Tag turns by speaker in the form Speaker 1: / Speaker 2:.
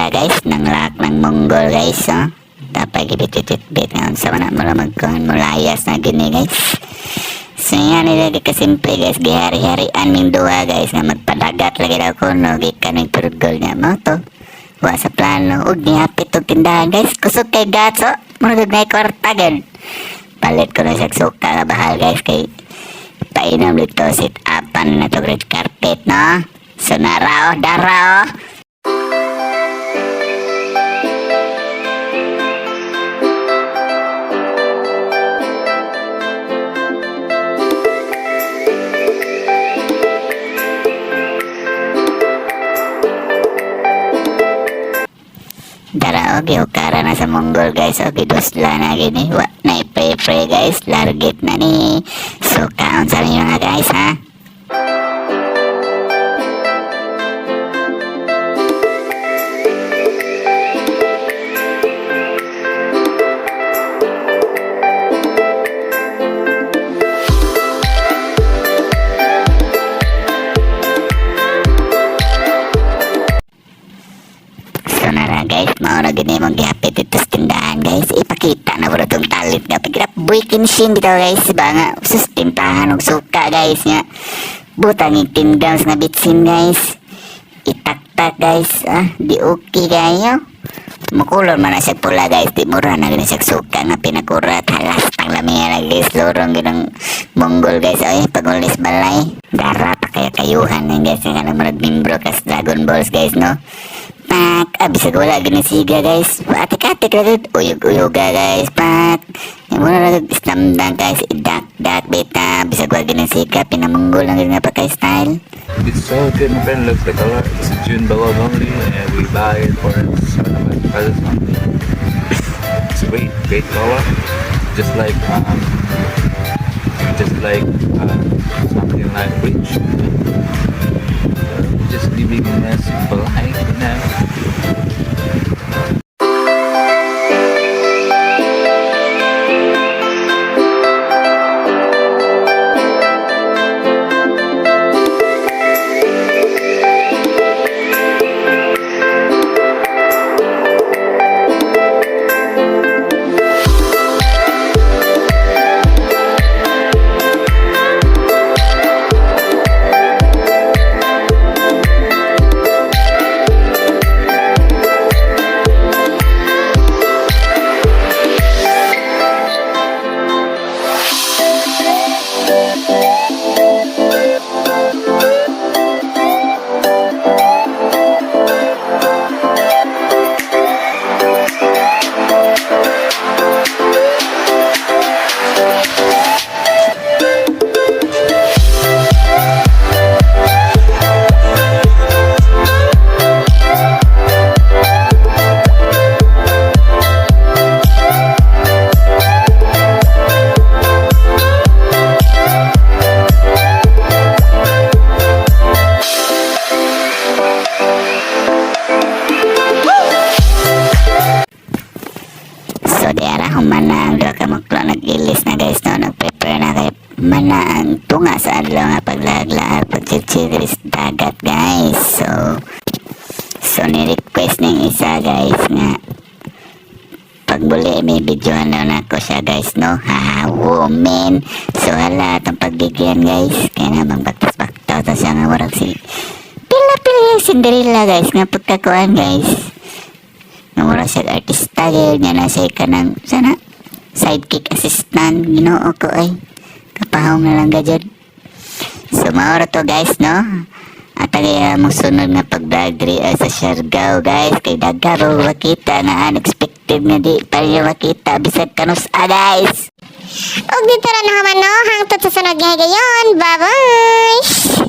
Speaker 1: guys ng lahat ng Mongol guys. Dapat gibit-bit nga sa mana mo magkuhan mo layas na gini guys. So yan nila di kasimple guys, gihari-harian ming duha guys nga magpadagat lagi daw ko no gikan ng turgol niya mo to. Wa sa plano ug nihapit og tindahan guys, kusog kay gatso murag na kwarta gid. Palit ko na siya suka nga bahal guys kay painom dito sit upan na to red carpet no. So narao darao. Darao giukara na sa Mongol guys, o gidusla na gini wa na pre guys, largit na ni. So kaon sa inyo nga guys ha. Guys, mauna gini mong gihapit ito sa tindahan guys, ipakita na bro itong talit nga pagkirap buikin shin dito guys, ba nga sustintahan og suka guys nga butang itinggams nga bitsin guys, itaktak guys, di okay kayo mukulon man na siya pula guys, di mura na gini siya suka nga pinakurat halas pang lamia lagi guys, lorong ginang Mongol guys, ay pagulis balay dara pa kaya kayuhan na guys, nga nang mimbro kas Dragon Balls guys no. Pak, abis wala ginisiga guys. Atik-atik lagi, uyog-uyoga guys. Pak, yung muna lagi islamdang guys. Idak-dak beta, bisa gua ginisiga. Pinamunggol lang nga pa kay style.
Speaker 2: It's so good, my friend. Looks like a lot. It's June Bawag only, and we buy it for 700 pesos only. It's great color. Just like something like rich. Just living in a simple life now.
Speaker 1: Mana ang doa ka magplo nag-ilis na guys no, nag-prepare na kay mana ang tunga sa adlaw nga paglaglaar pagchichiri sa dagat guys. So ni-request ng isa guys nga pagbuli may videohan daw na ko siya guys no, woman. So hala itong pagbigyan guys, kaya namang baktas-baktaw ta siya nga warag si pila-pila yung Cinderella guys nga pagkakuan guys. Wala siya artista niya na siya ka ng sana sidekick assistant ginoo ko ay kapahong na lang gajad. So maura to guys no, at kaya mong sunod na pag-vlog sa Siargao guys, kay dagaro makita na unexpected nga di pa rin makita bisag kanus guys.
Speaker 3: Og dito na naman no, hangtod sa sunod nga gayon, bye bye.